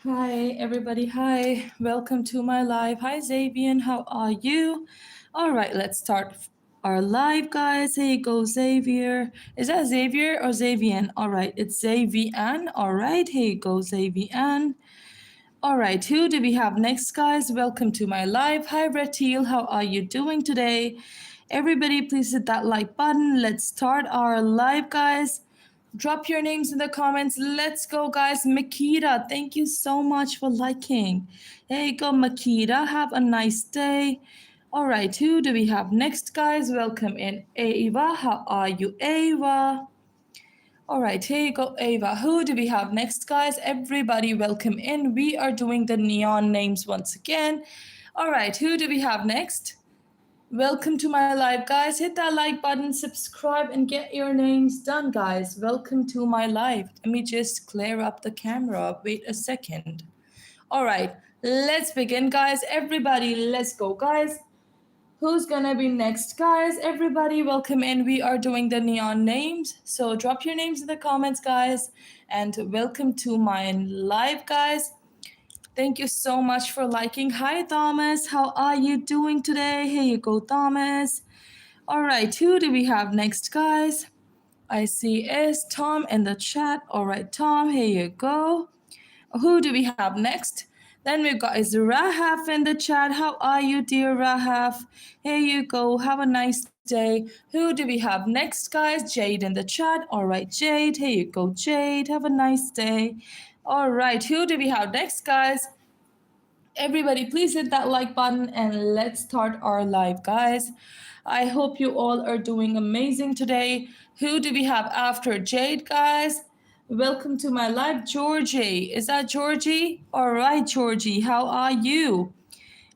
Hi, everybody. Hi, welcome to my live. Hi, Xavier. How are you? All right, let's start our live, guys. Here you go, Xavier. Is that Xavier or Xavier? All right, it's Xavier. All right, here you go, Xavier. All right, who do we have next, guys? Welcome to my live. Hi, Retil. How are you doing today? Everybody, please hit that like button. Let's start our live, guys. Drop your names in the comments. Let's go, guys. Makita, thank you so much for liking. Here you go, Makita. Have a nice day. All right, who do we have next, guys? Welcome in, Ava. How are you, Ava? All right, here you go, Ava. Who do we have next, guys? Everybody, welcome in. We are doing the neon names once again. All right, who do we have next? Welcome to my live, guys. Hit that like button, subscribe, and get your names done, guys. Welcome to my live. Let me just clear up the camera. Wait a second. All right, let's begin, guys. Everybody, let's go, guys. Who's gonna be next, guys? Everybody, welcome in. We are doing the neon names. So drop your names in the comments, guys. And welcome to my live, guys. Thank you so much for liking. Hi, Thomas. How are you doing today? Here you go, Thomas. All right, who do we have next, guys? I see is Tom in the chat. All right, Tom, here you go. Who do we have next? Then we've got is Rahaf in the chat. How are you, dear Rahaf? Here you go. Have a nice day. Who do we have next, guys? Jade in the chat. All right, Jade. Here you go, Jade. Have a nice day. All right, who do we have next, guys? Everybody, please hit that like button and let's start our live, guys. I hope you all are doing amazing today. Who do we have after Jade, guys? Welcome to my live, Georgie. Is that Georgie? All right, Georgie, how are you?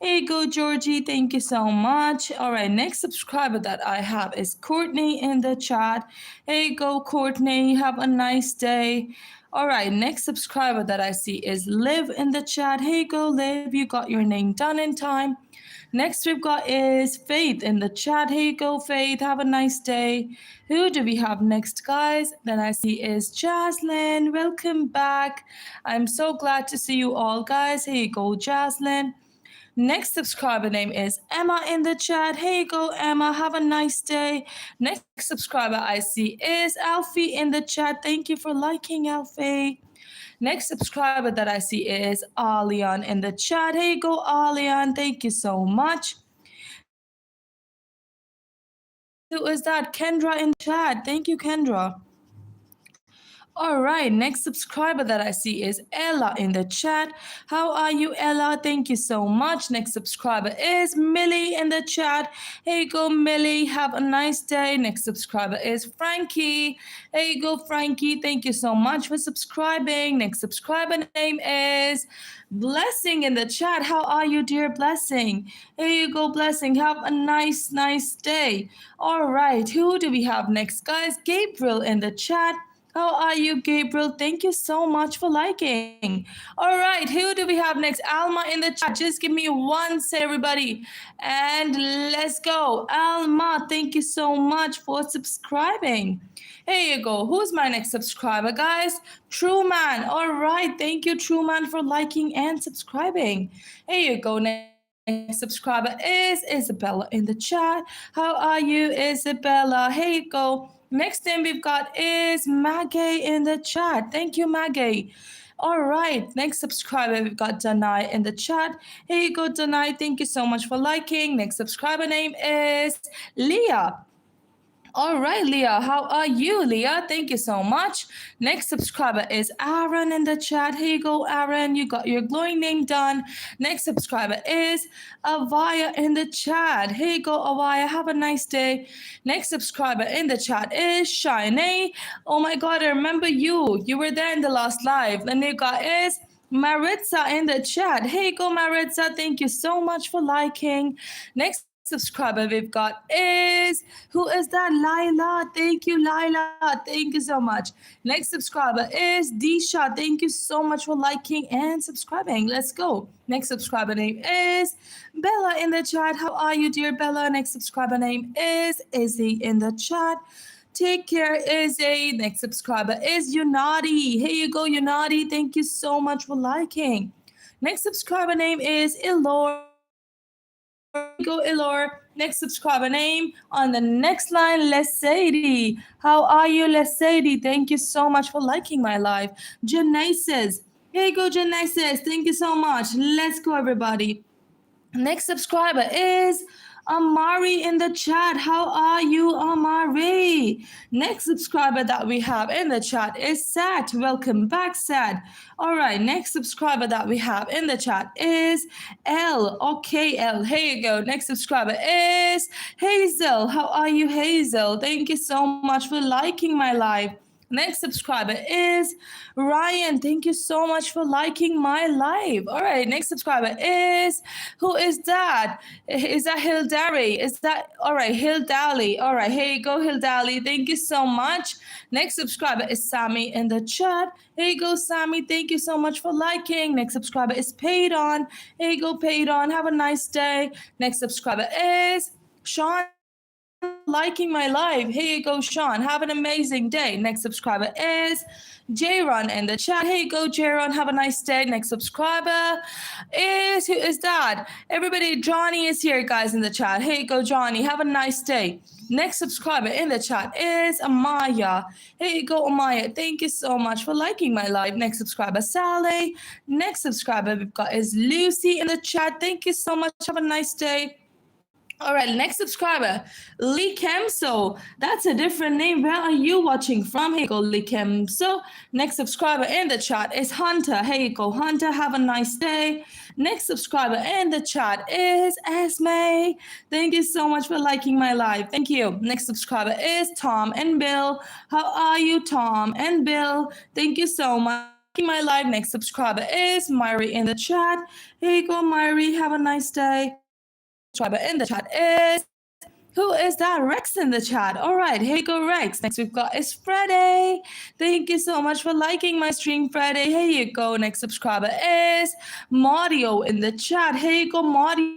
Here you go, Georgie. Thank you so much. All right, next subscriber that I have is Courtney in the chat. Here you go, Courtney. Have a nice day. All right, next subscriber that I see is Liv in the chat. Here you go, Liv. You got your name done in time. Next we've got is Faith in the chat. Here you go, Faith. Have a nice day. Who do we have next, guys? Then I see is Jaslyn. Welcome back. I'm so glad to see you all, guys. Here you go, Jaslyn. Next subscriber name is Emma in the chat. Hey, go Emma. Have a nice day. Next subscriber I see is Alfie in the chat. Thank you for liking, Alfie. Next subscriber that I see is Alian in the chat. Hey, go Alian. Thank you so much. Who is that? Kendra in the chat. Thank you, Kendra. All right, next subscriber that I see is Ella in the chat. How are you, Ella? Thank you so much. Next subscriber is Millie in the chat. Here you go, Millie. Have a nice day. Next subscriber is Frankie. Here you go, Frankie. Thank you so much for subscribing. Next subscriber name is Blessing in the chat. How are you, dear Blessing? Here you go, Blessing. Have a nice day. All right, who do we have next, guys? Gabriel in the chat. How are you, Gabriel? Thank you so much for liking. All right, who do we have next? Alma in the chat. Just give me one say, everybody. And let's go. Alma, thank you so much for subscribing. Here you go. Who's my next subscriber, guys? Truman. All right, thank you, Truman, for liking and subscribing. Here you go. Next subscriber is Isabella in the chat. How are you, Isabella? Here you go. Next name we've got is Maggie in the chat. Thank you, Maggie. All right, next subscriber we've got Danai in the chat. Here you go, Danai. Thank you so much for liking. Next subscriber name is Leah. All right, Leah, how are you, Leah? Thank you so much. Next subscriber is Aaron in the chat. Here you go, Aaron. You got your glowing name done. Next subscriber is Avaya in the chat. Here you go, Avaya. Have a nice day. Next subscriber in the chat is Shine. Oh my God, I remember you. You were there in the last live. Then you got is Maritza in the chat. Hey, go Maritza. Thank you so much for liking. Next subscriber we've got is, who is that? Laila. Thank you, Laila. Thank you so much. Next subscriber is Disha. Thank you so much for liking and subscribing. Let's go. Next subscriber name is Bella in the chat. How are you, dear Bella? Next subscriber name is Izzy in the chat. Take care is a next subscriber is Unadi. Here you go, Unadi. Thank you so much for liking. Next subscriber name is Ilor. Here you go, Ilor. Next subscriber name on the next line, Lesady. How are you, Lesady? Thank you so much for liking my live. Genesis. Here you go, Genesis. Thank you so much. Let's go, everybody. Next subscriber is Amari in the chat. How are you, Amari? Next subscriber that we have in the chat is Sat. Welcome back, Sat. All right, next subscriber that we have in the chat is L. Okay, L. Here you go. Next subscriber is Hazel. How are you, Hazel? Thank you so much for liking my live. Next subscriber is Ryan. Thank you so much for liking my live. All right, next subscriber is, who is that? Is that Hildari? Is that, all right, Hildali. All right, here you go, Hildali. Thank you so much. Next subscriber is Sammy in the chat. Here you go, Sammy. Thank you so much for liking. Next subscriber is Paid On. Here you go, Paid On. Have a nice day. Next subscriber is Sean. Thank you so much for liking my live. Here you go, Sean. Have an amazing day. Next subscriber is Jayron in the chat. Here you go, Jayron. Have a nice day. Next subscriber is, who is that? Everybody, Johnny is here, guys, in the chat. Here you go, Johnny. Have a nice day. Next subscriber in the chat is Amaya. Here you go, Amaya. Thank you so much for liking my live. Next subscriber, Sally. Next subscriber we've got is Lucy in the chat. Thank you so much. Have a nice day. All right, next subscriber, Lee Kemso. That's a different name. Where are you watching from? Here you go, Lee Kemso. Next subscriber in the chat is Hunter. Here you go, Hunter. Have a nice day. Next subscriber in the chat is Esme. Thank you so much for liking my live. Thank you. Next subscriber is Tom and Bill. How are you, Tom and Bill? Thank you so much for liking my live. Next subscriber is Myri in the chat. Here you go, Myri. Have a nice day. Subscriber in the chat is, who is that? Rex in the chat. All right, here you go, Rex. Next we've got is Friday. Thank you so much for liking my stream, Friday. Here you go. Next subscriber is Mario in the chat. Here you go, Mario.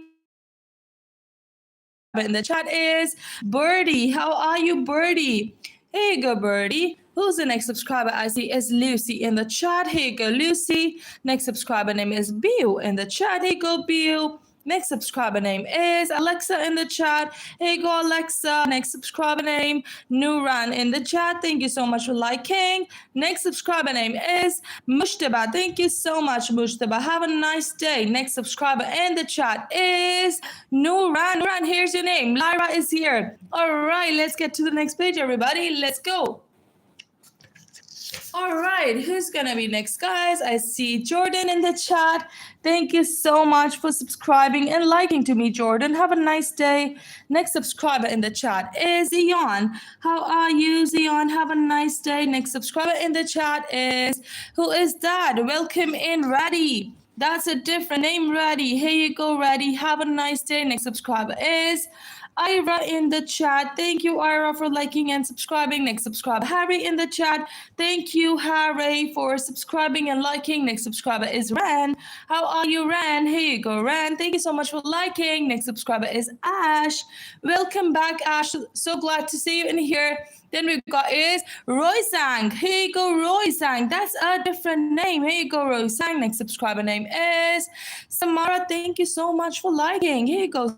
In the chat is Birdie. How are you, Birdie? Here you go, Birdie. Who's the next subscriber I see is Lucy in the chat. Here you go, Lucy. Next subscriber name is Bill in the chat. Here you go, Bill. Next subscriber name is Alexa in the chat. Here you go, Alexa. Next subscriber name, Nuran in the chat. Thank you so much for liking. Next subscriber name is Mushtaba. Thank you so much, Mushtaba. Have a nice day. Next subscriber in the chat is Nuran. Nuran, here's your name. Lyra is here. All right, let's get to the next page, everybody. Let's go. All right, who's gonna be next, guys? I see Jordan in the chat. Thank you so much for subscribing and liking to me, Jordan. Have a nice day. Next subscriber in the chat is Zion. How are you, Zion? Have a nice day. Next subscriber in the chat is, who is that? Welcome in, Raddy. That's a different name, Raddy. Here you go, Raddy. Have a nice day. Next subscriber is Ira in the chat. Thank you, Ira, for liking and subscribing. Next subscriber, Harry in the chat. Thank you, Harry, for subscribing and liking. Next subscriber is Ran. How are you, Ran? Here you go, Ran. Thank you so much for liking. Next subscriber is Ash. Welcome back, Ash. So glad to see you in here. Then we've got is Roy Sang. Here you go, Roy Sang. That's a different name. Here you go, Roy Sang. Next subscriber name is Samara. Thank you so much for liking. Here you go.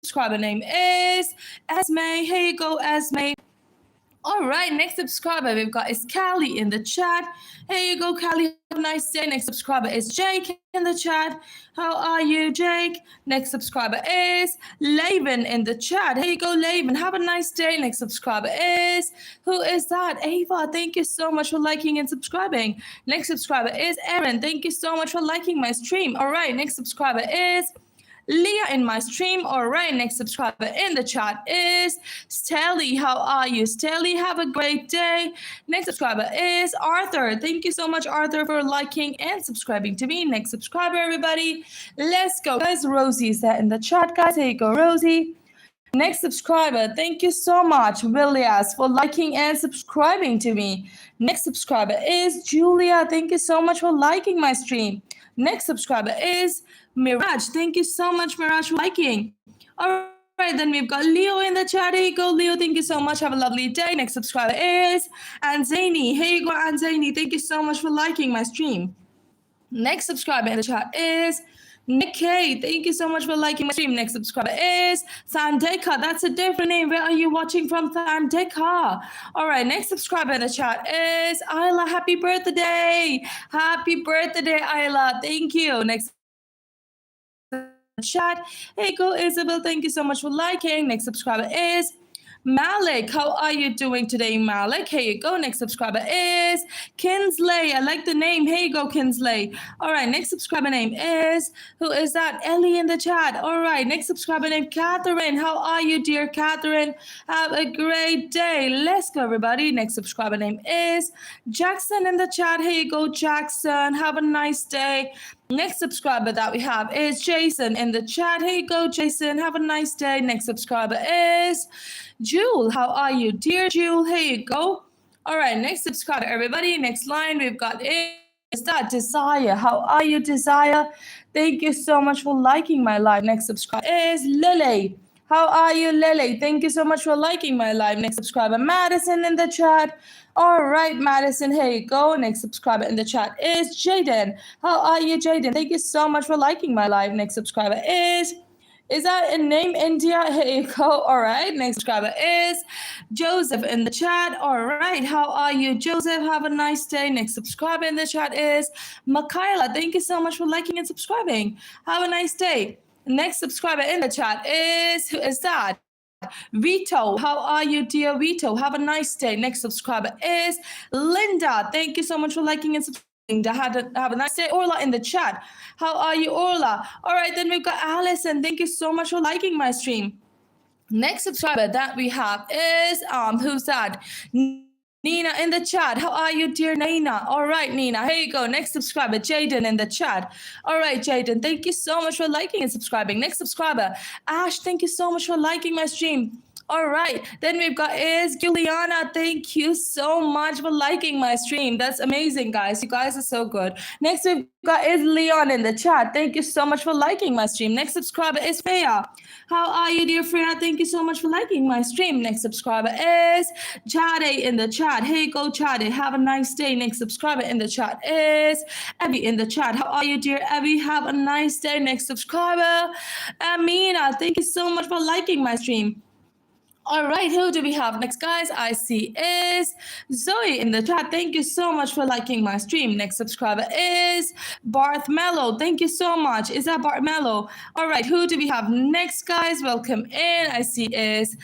Subscriber name is Esme. Here you go, Esme. All right, next subscriber we've got is Callie in the chat. Here you go, Callie. Have a nice day. Next subscriber is Jake in the chat. How are you, Jake? Next subscriber is Laven in the chat. Here you go, Laven. Have a nice day. Next subscriber is, who is that? Ava. Thank you so much for liking and subscribing. Next subscriber is Erin. Thank you so much for liking my stream. All right, next subscriber is Leah in my stream. All right, next subscriber in the chat is Stelly. How are you, Stelly? Have a great day. Next subscriber is Arthur. Thank you so much, Arthur, for liking and subscribing to me. Next subscriber, everybody. Let's go, guys. Rosie is that in the chat, guys. Here you go, Rosie. Next subscriber, thank you so much, Willias, for liking and subscribing to me. Next subscriber is Julia. Thank you so much for liking my stream. Next subscriber is Mirage. Thank you so much, Mirage, for liking. All right, then we've got Leo in the chat. Here you go, Leo. Thank you so much. Have a lovely day. Next subscriber is Anzani. Here you go, Anzani. Thank you so much for liking my stream. Next subscriber in the chat is Nikkei. Thank you so much for liking my stream. Next subscriber is Sandeka. That's a different name. Where are you watching from, Sandeka? All right, next subscriber in the chat is Ayla. Happy birthday. Happy birthday, Ayla. Thank you. Next chat. Hey, go Isabel. Thank you so much for liking. Next subscriber is Malik. How are you doing today, Malik? Here you go. Next subscriber is Kinsley. I like the name. Here you go, Kinsley. All right, next subscriber name is, who is that? Ellie in the chat. All right, next subscriber name, Catherine. How are you, dear Catherine? Have a great day. Let's go, everybody. Next subscriber name is Jackson in the chat. Here you go, Jackson. Have a nice day. Next subscriber that we have is Jason in the chat. Here you go, Jason. Have a nice day. Next subscriber is Jewel. How are you, dear Jewel? Here you go. All right, next subscriber, everybody. Next line we've got is that Desire. How are you, Desire? Thank you so much for liking my live. Next subscriber is Lily. How are you, Lily? Thank you so much for liking my live. Next subscriber, Madison in the chat. All right, Madison, here you go. Next subscriber in the chat is Jaden. How are you, Jaden? Thank you so much for liking my live. Next subscriber is that a name, India? Here you go. All right, next subscriber is Joseph in the chat. All right, how are you, Joseph? Have a nice day. Next subscriber in the chat is Michaela. Thank you so much for liking and subscribing. Have a nice day. Next subscriber in the chat is, who is that? Vito. How are you, dear Vito? Have a nice day. Next subscriber is Linda. Thank you so much for liking and subscribing. Have a nice day. Orla in the chat. How are you, Orla? All right, then we've got Allison. Thank you so much for liking my stream. Next subscriber that we have is, who's that? Nina in the chat. How are you, dear Nina? All right, Nina. Here you go. Next subscriber, Jaden in the chat. All right, Jaden. Thank you so much for liking and subscribing. Next subscriber, Ash. Thank you so much for liking my stream. All right, then we've got is Juliana. Thank you so much for liking my stream. That's amazing, guys. You guys are so good. Next we've got is Leon in the chat. Thank you so much for liking my stream. Next subscriber is Freya. How are you, dear Freya? Thank you so much for liking my stream. Next subscriber is Chade in the chat. Hey, go Chade. Have a nice day. Next subscriber in the chat is Abby in the chat. How are you, dear Abby? Have a nice day. Next subscriber, Amina. Thank you so much for liking my stream. All right, who do we have next, guys? I see is Zoe in the chat. Thank you so much for liking my stream. Next subscriber is Barth Mello. Thank you so much. Is that Barth Mello? All right, who do we have next, guys? Welcome in. I see is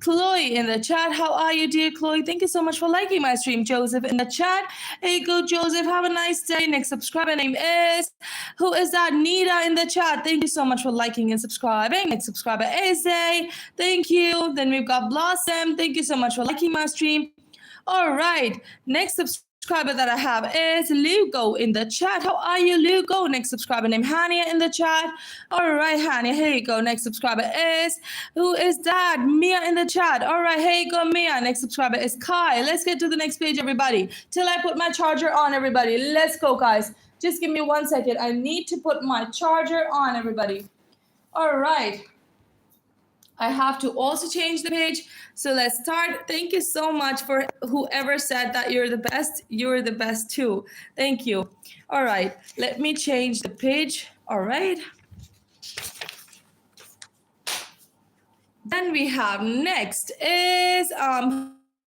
Chloe in the chat. How are you, dear Chloe? Thank you so much for liking my stream. Joseph in the chat. Hey, go Joseph. Have a nice day. Next subscriber name is, who is that? Nita in the chat. Thank you so much for liking and subscribing. Next subscriber is Zay. Thank you. Then we've got Blossom. Thank you so much for liking my stream. All right. Next subscriber that I have is Lugo in the chat. How are you, Lugo? Next subscriber named Hania in the chat. All right, Hania. Here you go. Next subscriber is, who is that? Mia in the chat. All right. Here you go, Mia. Next subscriber is Kai. Let's get to the next page, everybody. Till I put my charger on, everybody. Let's go, guys. Just give me 1 second. I need to put my charger on, everybody. All right. I have to also change the page. So let's start. Thank you so much for whoever said that you're the best. You're the best too. Thank you. All right. Let me change the page. All right. Then we have next is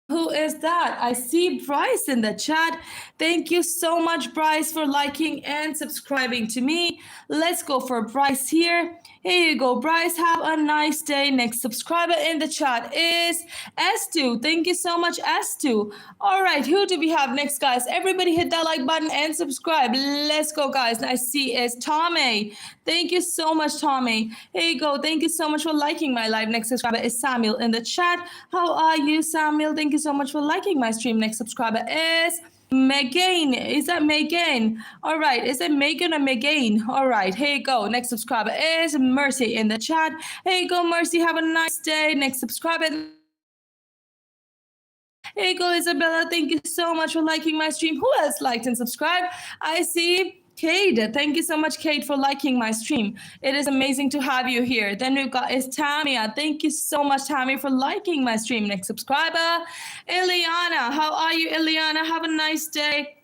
who is that? I see Bryce in the chat. Thank you so much, Bryce, for liking and subscribing to me. Let's go for Bryce here. Here you go, Bryce. Have a nice day. Next subscriber in the chat is S2. Thank you so much, S2. All right, who do we have next, guys? Everybody hit that like button and subscribe. Let's go, guys. And I see is Tommy. Thank you so much, Tommy. Here you go. Thank you so much for liking my live. Next subscriber is Samuel in the chat. How are you, Samuel? Thank you so much for liking my stream. Next subscriber is Megan. Is that Megan? All right. Is it Megan or Megan? All right. Here you go. Next subscriber is Mercy in the chat. Here you go, Mercy. Have a nice day. Next subscriber. Here you go, Isabella. Thank you so much for liking my stream. Who else liked and subscribed? I see Kate, thank you so much, Kate, for liking my stream. It is amazing to have you here. Then we've got is Tamia. Thank you so much, Tammy, for liking my stream. Next subscriber, Ileana. How are you, Ileana? Have a nice day.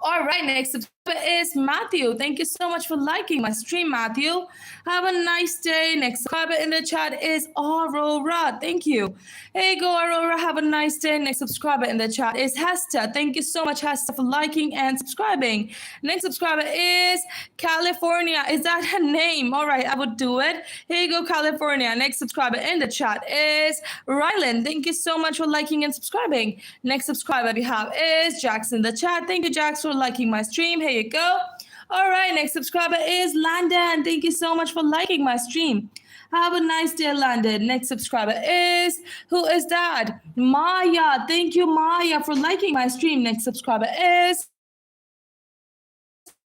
All right, next subscriber is Matthew. Thank you so much for liking my stream, Matthew. Have a nice day. Next subscriber in the chat is Aurora. Thank you. Hey, go Aurora. Have a nice day. Next subscriber in the chat is Hester. Thank you so much, Hester, for liking and subscribing. Next subscriber is California. Is that her name? All right, I would do it. Here you go, California. Next subscriber in the chat is Rylan. Thank you so much for liking and subscribing. Next subscriber we have is Jax in the chat. Thank you, Jax, for liking my stream. Here you go. All right, next subscriber is Landon. Thank you so much for liking my stream. Have a nice day, Landon. Next subscriber is, who is that? Maya. Thank you, Maya, for liking my stream. Next subscriber is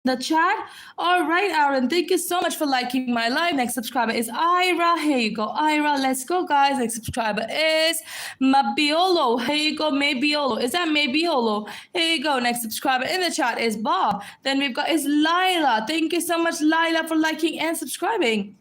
the chat. All right, Aaron, thank you so much for liking my live. Next subscriber is Ira. Here you go, Ira. Let's go, guys. Next subscriber is Mabiolo. Here you go, Mabiolo. Is that Mabiolo? Here you go. Next subscriber in the chat is Bob. Then we've got is Lila. Thank you so much, Lila, for liking and subscribing.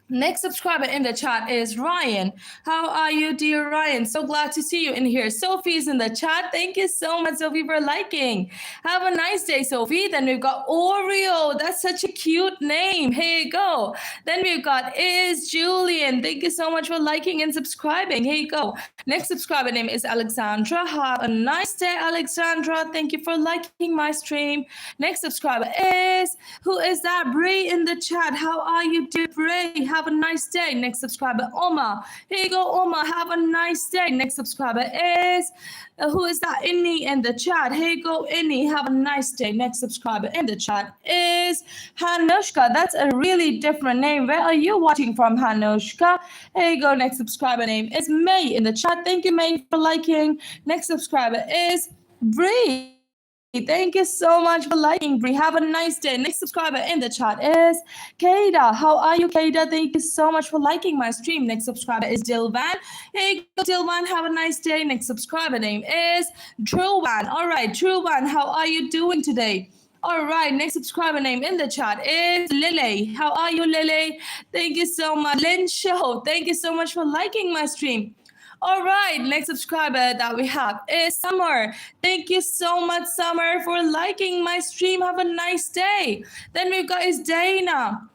Next subscriber in the chat is Ryan. How are you, dear Ryan? So glad to see you in here. Sophie's in the chat. Thank you so much, Sophie, for liking. Have a nice day, Sophie. Then we've got Oreo. That's such a cute name. Here you go. Then we've got is Julian. Thank you so much for liking and subscribing. Here you go. Next subscriber name is Alexandra. Have a nice day, Alexandra. Thank you for liking my stream. Next subscriber is, who is that? Bray in the chat. How are you, dear Bray? Have a nice day. Next subscriber, Oma. Here you go, Oma. Have a nice day. Next subscriber is, who is that? Inni in the chat. Here you go, Inni. Have a nice day. Next subscriber in the chat is Hanushka. That's a really different name. Where are you watching from, Hanushka? Here you go. Next subscriber name is May in the chat. Thank you, May, for liking. Next subscriber is Bree. Thank you so much for liking, Bree. Have a nice day. Next subscriber in the chat is Kada. How are you, Kada? Thank you so much for liking my stream. Next subscriber is Dilvan. Hey, Dilvan, have a nice day. Next subscriber name is Truwan. All right, Truwan, how are you doing today? All right, next subscriber name in the chat is Lily. How are you, Lily? Thank you so much. Lynn Show, thank you so much for liking my stream. All right, next subscriber that we have is Summer. Thank you so much, Summer, for liking my stream. Have a nice day. Then we've got is Dana.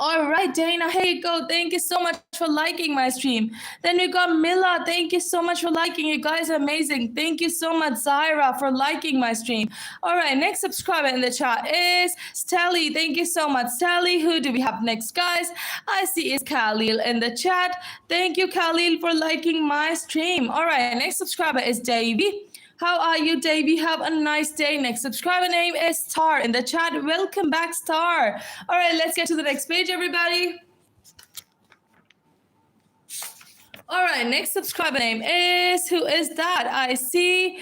All right, Dana, here you go. Thank you so much for liking my stream. Then we got Mila. Thank you so much for liking. You guys are amazing. Thank you so much, Zaira, for liking my stream. All right, next subscriber in the chat is Stelly. Thank you so much, Stelly. Who do we have next, guys? I see is Khalil in the chat. Thank you, Khalil, for liking my stream. All right, next subscriber is Davey. How are you, Davey? Have a nice day. Next subscriber name is Star in the chat. Welcome back, Star. All right, let's get to the next page, everybody. All right, next subscriber name is, who is that? I see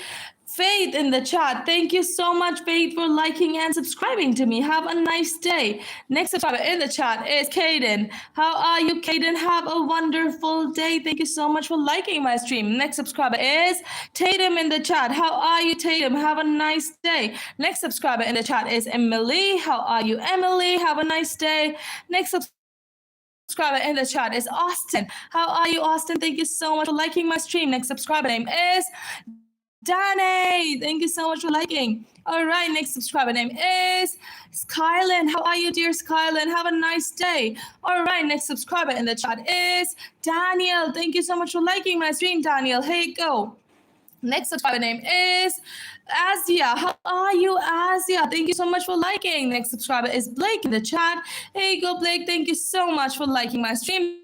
Faith in the chat. Thank you so much, Faith, for liking and subscribing to me. Have a nice day. Next subscriber in the chat is Kaden. How are you, Kaden? Have a wonderful day. Thank you so much for liking my stream. Next subscriber is Tatum in the chat. How are you, Tatum? Have a nice day. Next subscriber in the chat is Emily. How are you, Emily? Have a nice day. Next subscriber in the chat is Austin. How are you, Austin? Thank you so much for liking my stream. Next subscriber name is Danny. Thank you so much for liking. All right, next subscriber name is Skylin. How are you, dear Skylin? Have a nice day. All right, next subscriber in the chat is Daniel. Thank you so much for liking my stream, Daniel. Here you go. Next subscriber name is Asia. How are you, Asia? Thank you so much for liking. Next subscriber is Blake in the chat. Here you go, Blake. Thank you so much for liking my stream.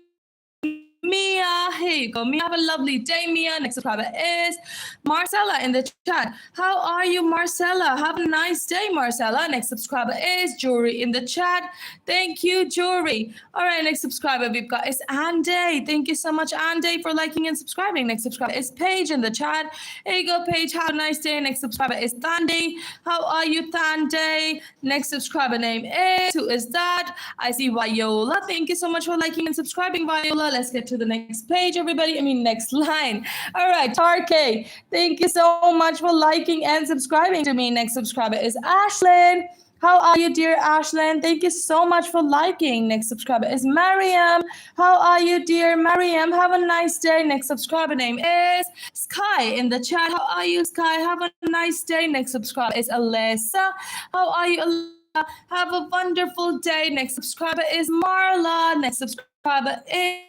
Mia, here you go. Mia, have a lovely day, Mia. Next subscriber is Marcella in the chat. How are you, Marcella? Have a nice day, Marcella. Next subscriber is Jory in the chat. Thank you, Jory. All right, next subscriber we've got is Andy. Thank you so much, Andy, for liking and subscribing. Next subscriber is Paige in the chat. Here you go, Paige. Have a nice day. Next subscriber is Thandi. How are you, Thandi? Next subscriber name is, who is that? I see Viola. Thank you so much for liking and subscribing, Viola. Let's get to the next page, everybody. Next line. All right, Tarke, thank you so much for liking and subscribing to me. Next subscriber is Ashlyn. How are you, dear Ashlyn? Thank you so much for liking. Next subscriber is Mariam. How are you, dear Mariam? Have a nice day. Next subscriber name is Sky in the chat. How are you, Sky? Have a nice day. Next subscriber is Alyssa. How are you, Alyssa? Have a wonderful day. Next subscriber is Marla. Next subscriber is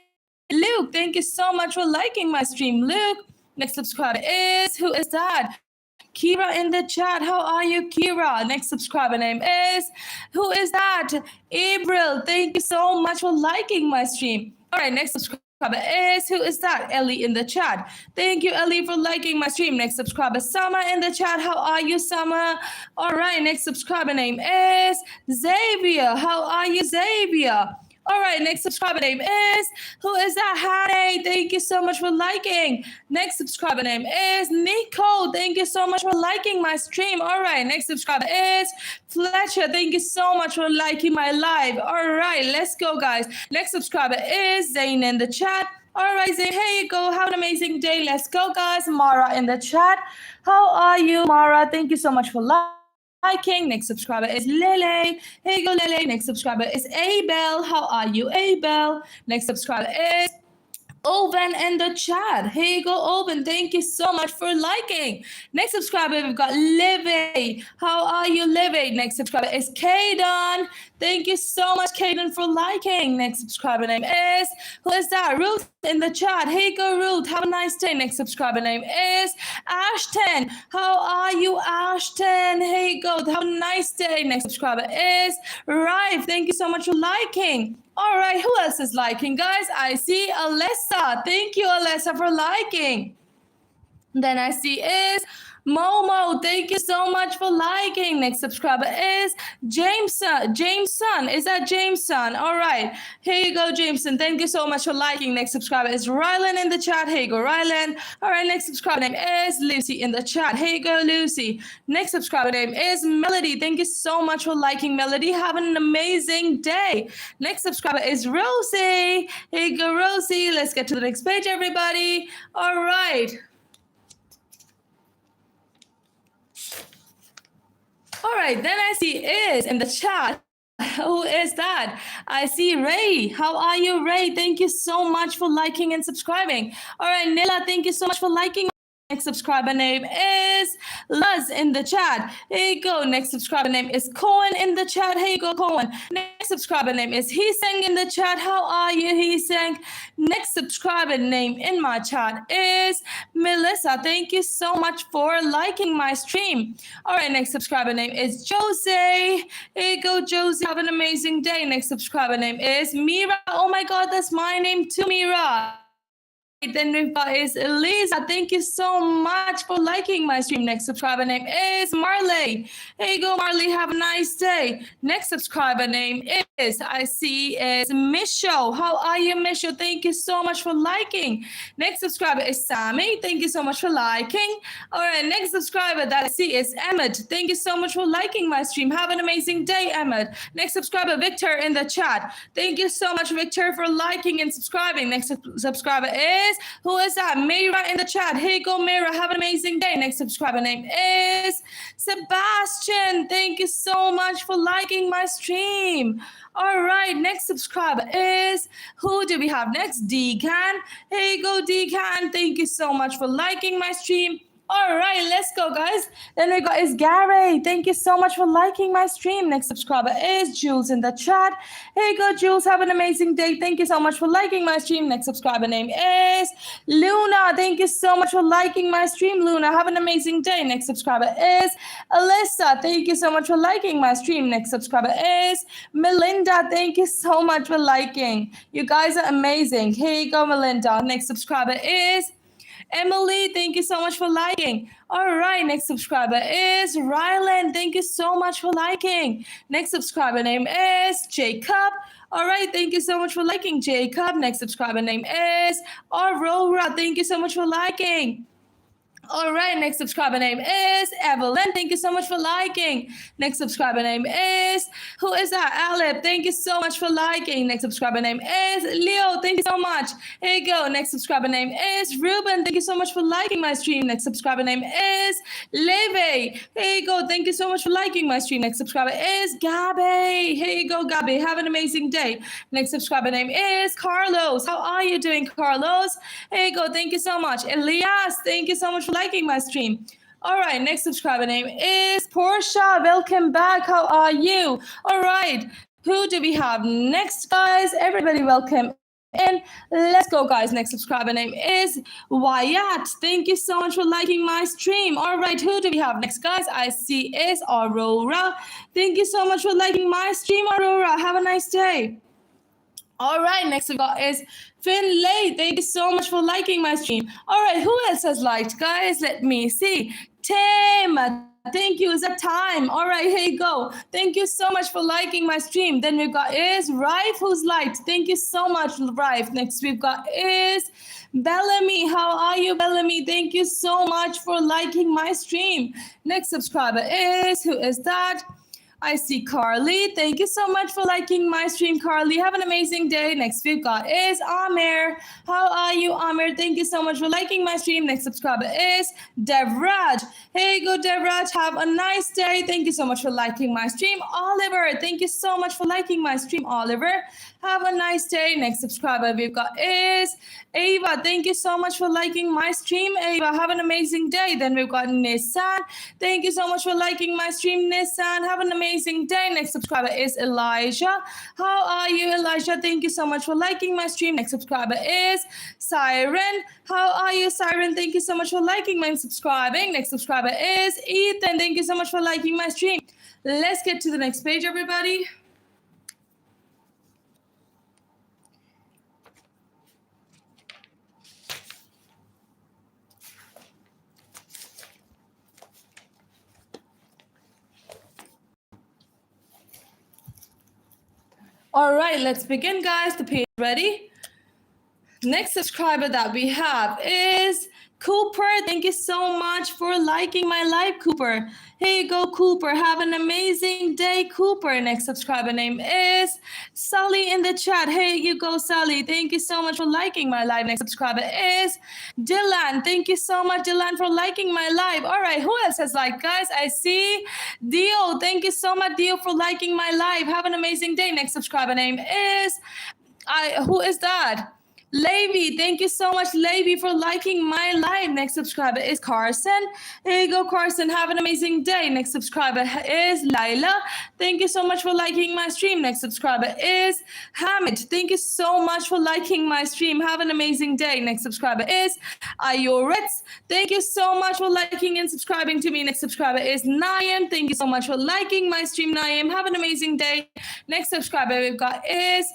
Luke. Thank you so much for liking my stream, Luke. Next subscriber is, who is that? Kira in the chat. How are you, Kira? Next subscriber name is, who is that? April. Thank you so much for liking my stream. All right, next subscriber is, who is that? Ellie in the chat. Thank you, Ellie, for liking my stream. Next subscriber, Summer in the chat. How are you, Summer? All right, next subscriber name is Xavier. How are you, Xavier? All right, next subscriber name is, who is that? Hi, thank you so much for liking. Next subscriber name is Nico. Thank you so much for liking my stream. All right, next subscriber is Fletcher. Thank you so much for liking my live. All right, let's go, guys. Next subscriber is Zayn in the chat. All right, Zayn, here you go. Have an amazing day. Let's go, guys. Mara in the chat. How are you, Mara? Thank you so much for liking. Next subscriber is Lele. Here you go, Lele. Next subscriber is Abel. How are you, Abel? Next subscriber is Owen in the chat. Here you go, Owen. Thank you so much for liking. Next subscriber, we've got Livy. How are you, Livy? Next subscriber is Kaden. Thank you so much, Kaden, for liking. Next subscriber name is, who is that? Ruth in the chat. Here you go, Ruth. Have a nice day. Next subscriber name is Ashton. How are you, Ashton? Here you go. Have a nice day. Next subscriber is Rive. Thank you so much for liking. All right, who else is liking, guys? I see Alessa. Thank you, Alessa, for liking. Then I see is Momo. Thank you so much for liking. Next subscriber is Jameson. Jameson. Is that Jameson? All right. Here you go, Jameson. Thank you so much for liking. Next subscriber is Rylan in the chat. Here you go, Rylan. All right. Next subscriber name is Lucy in the chat. Here you go, Lucy. Next subscriber name is Melody. Thank you so much for liking, Melody. Have an amazing day. Next subscriber is Rosie. Here you go, Rosie. Let's get to the next page, everybody. All right. All right, then I see is in the chat. Who is that? I see Ray. How are you, Ray? Thank you so much for liking and subscribing. All right, Nila, thank you so much for liking. Next subscriber name is Luz in the chat. Here you go. Next subscriber name is Cohen in the chat. Here you go, Cohen. Next subscriber name is Heeseng in the chat. How are you, Heeseng? Next subscriber name in my chat is Melissa. Thank you so much for liking my stream. All right, next subscriber name is Jose. Here you go, Jose. Have an amazing day. Next subscriber name is Mira. Oh my God, that's my name too, Mira. Then we've got is Elisa. Thank you so much for liking my stream. Next subscriber name is Marley. Here you go, Marley. Have a nice day. Next subscriber name is, I see, is Misho. How are you, Misho? Thank you so much for liking. Next subscriber is Sammy. Thank you so much for liking. All right, next subscriber that I see is Ahmed. Thank you so much for liking my stream. Have an amazing day, Ahmed. Next subscriber, Victor in the chat. Thank you so much, Victor, for liking and subscribing. Next subscriber is, who is that? Mira in the chat. Here you go, Mira. Have an amazing day. Next subscriber name is Sebastian. Thank you so much for liking my stream. All right, next subscriber is, who do we have next? Decan. Here you go, Decan. Thank you so much for liking my stream. All right, let's go, guys. Then we got is Gary. Thank you so much for liking my stream. Next subscriber is Jules in the chat. Here you go, Jules. Have an amazing day. Thank you so much for liking my stream. Next subscriber name is Luna. Thank you so much for liking my stream, Luna. Have an amazing day. Next subscriber is Alyssa. Thank you so much for liking my stream. Next subscriber is Melinda. Thank you so much for liking. You guys are amazing. Here you go, Melinda. Next subscriber is Emily. Thank you so much for liking. All right, next subscriber is Rylan. Thank you so much for liking. Next subscriber name is Jacob. All right, thank you so much for liking, Jacob. Next subscriber name is Aurora. Thank you so much for liking. All right, next subscriber name is Evelyn. Thank you so much for liking. Next subscriber name is, who is that? Alip. Thank you so much for liking. Next subscriber name is Leo. Thank you so much. Here you go. Next subscriber name is Ruben. Thank you so much for liking my stream. Next subscriber name is Leve. Here you go. Thank you so much for liking my stream. Next subscriber is Gabby. Here you go, Gabby. Have an amazing day. Next subscriber name is Carlos. How are you doing, Carlos? Here you go. Thank you so much. Elias, thank you so much for liking my stream. All right, next subscriber name is Portia. Welcome back. How are you? All right, who do we have next, guys? Everybody welcome in. Let's go, guys. Next subscriber name is Wyatt. Thank you so much for liking my stream. All right, who do we have next, guys? I see is Aurora. Thank you so much for liking my stream, Aurora. Have a nice day. All right, next we got is Finlay. Thank you so much for liking my stream. All right, who else has liked, guys? Let me see. Tim, thank you. Is that time? All right, here you go. Thank you so much for liking my stream. Then we've got is Rife, who's liked. Thank you so much, Rife. Next we've got is Bellamy. How are you, Bellamy? Thank you so much for liking my stream. Next subscriber is, who is that? I see Carly. Thank you so much for liking my stream, Carly. Have an amazing day. Next we've got is Amir. How are you, Amir? Thank you so much for liking my stream. Next subscriber is Devraj. Hey, go Devraj. Have a nice day. Thank you so much for liking my stream. Oliver, thank you so much for liking my stream, Oliver. Have a nice day. Next subscriber we've got is Ava. Thank you so much for liking my stream, Ava. Have an amazing day. Then we've got Nissan. Thank you so much for liking my stream, Nissan. Have an amazing day. Next subscriber is Elijah. How are you, Elijah? Thank you so much for liking my stream. Next subscriber is Siren. How are you, Siren? Thank you so much for liking my and subscribing. Next subscriber is Ethan. Thank you so much for liking my stream. Let's get to the next page, everybody. All right, let's begin, guys. The page ready? Next subscriber that we have is Cooper. Thank you so much for liking my live, Cooper. Here you go, Cooper. Have an amazing day, Cooper. Next subscriber name is Sally in the chat. Here you go, Sally. Thank you so much for liking my live. Next subscriber is Dylan. Thank you so much, Dylan, for liking my live. All right, who else has liked, guys? I see Dio. Thank you so much, Dio, for liking my live. Have an amazing day. Next subscriber name is, who is that? Levy, thank you so much, Levy, for liking my live. Next subscriber is Carson. Here you go, Carson. Have an amazing day. Next subscriber is Laila. Thank you so much for liking my stream. Next subscriber is Hamid. Thank you so much for liking my stream. Have an amazing day. Next subscriber is Ayoritz. Thank you so much for liking and subscribing to me. Next subscriber is Naim. Thank you so much for liking my stream, Naim. Have an amazing day. Next subscriber we've got is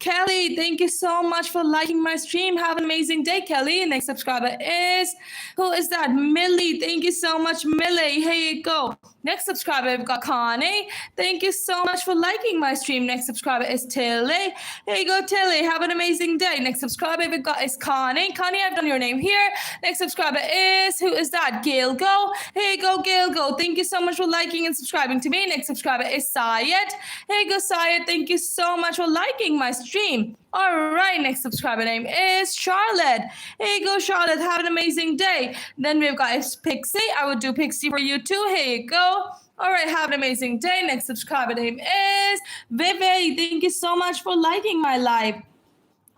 Kelly. Thank you so much for liking my stream. Have an amazing day, Kelly. Next subscriber is, who is that? Millie. Thank you so much, Millie. Here you go. Next subscriber, we've got Connie. Thank you so much for liking my stream. Next subscriber is Tilly. Here you go, Tilly. Have an amazing day. Next subscriber we've got is Connie. Connie, I've done your name here. Next subscriber is, who is that? Gilgo. Here you go, Gilgo. Thank you so much for liking and subscribing to me. Next subscriber is Syed. Here you go, Syed. Thank you so much for liking my stream. All right, next subscriber name is Charlotte. Here you go, Charlotte. Have an amazing day. Then we've got Pixie. I would do Pixie for you too. Here you go. All right, have an amazing day. Next subscriber name is Vivi. Thank you so much for liking my live.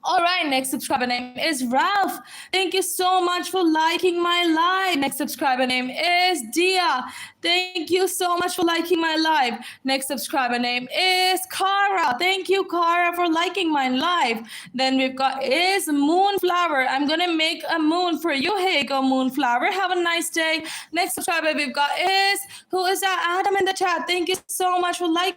All right, next subscriber name is Ralph. Thank you so much for liking my live. Next subscriber name is Dia. Thank you so much for liking my live. Next subscriber name is Kara. Thank you, Kara, for liking my live. Then we've got is Moonflower. I'm going to make a moon for you. Here you go, Moonflower. Have a nice day. Next subscriber we've got is, who is that? Adam in the chat. Thank you so much for liking.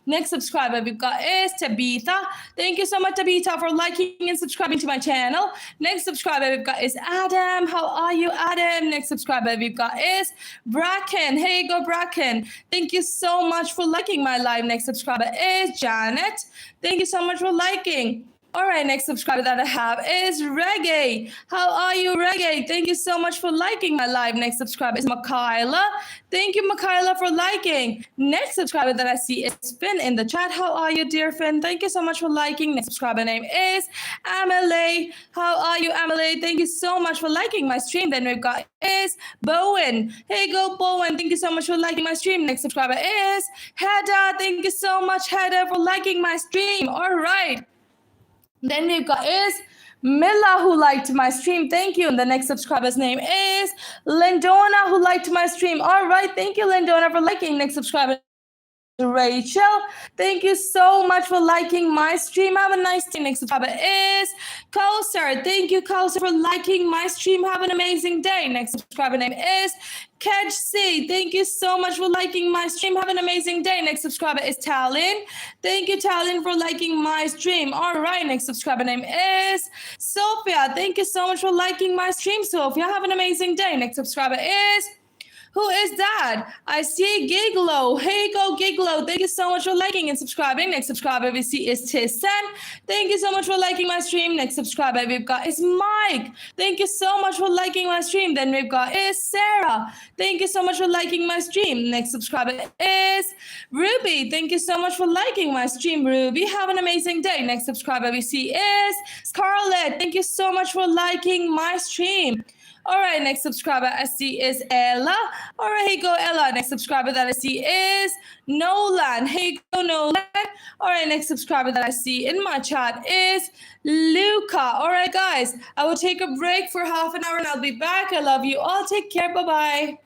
Next subscriber we've got is Tabitha. Thank you so much, Tabitha, for liking and subscribing to my channel. Next subscriber we've got is Adam. How are you, Adam? Next subscriber we've got is Bracken. Here you go, Bracken. Thank you so much for liking my live. Next subscriber is Janet. Thank you so much for liking. All right, next subscriber that I have is Reggae. How are you, Reggae? Thank you so much for liking my live. Next subscriber is Makayla. Thank you, Makayla, for liking. Next subscriber that I see is Finn in the chat. How are you, dear Finn? Thank you so much for liking. Next subscriber name is Amelie. How are you, Amelie? Thank you so much for liking my stream. Then we've got is Bowen. Hey, go Bowen. Thank you so much for liking my stream. Next subscriber is Hedda. Thank you so much, Hedda, for liking my stream. All right. Then we've got is Mila, who liked my stream. Thank you. And the next subscriber's name is Lindona, who liked my stream. All right. Thank you, Lindona, for liking. Next subscriber, Rachel. Thank you so much for liking my stream. Have a nice day. Next subscriber is Kausar. Thank you, Kausar, for liking my stream. Have an amazing day. Next subscriber name is Kedge C. Thank you so much for liking my stream. Have an amazing day. Next subscriber is Talin. Thank you, Talin, for liking my stream. All right, next subscriber name is Sophia. Thank you so much for liking my stream, Sophia. Have an amazing day. Next subscriber is... Who is that? I see Giglo. Hey, go Giglo. Thank you so much for liking and subscribing. Next subscriber we see is Tissen. Thank you so much for liking my stream. Next subscriber we've got is Mike. Thank you so much for liking my stream. Then we've got is Sarah. Thank you so much for liking my stream. Next subscriber is Ruby. Thank you so much for liking my stream, Ruby. Have an amazing day. Next subscriber we see is Scarlett. Thank you so much for liking my stream. All right, next subscriber I see is Ella. All right, hey, go Ella. Next subscriber that I see is Nolan. Hey, go Nolan. All right, next subscriber that I see in my chat is Luca. All right, guys, I will take a break for half an hour and I'll be back. I love you all. Take care. Bye-bye.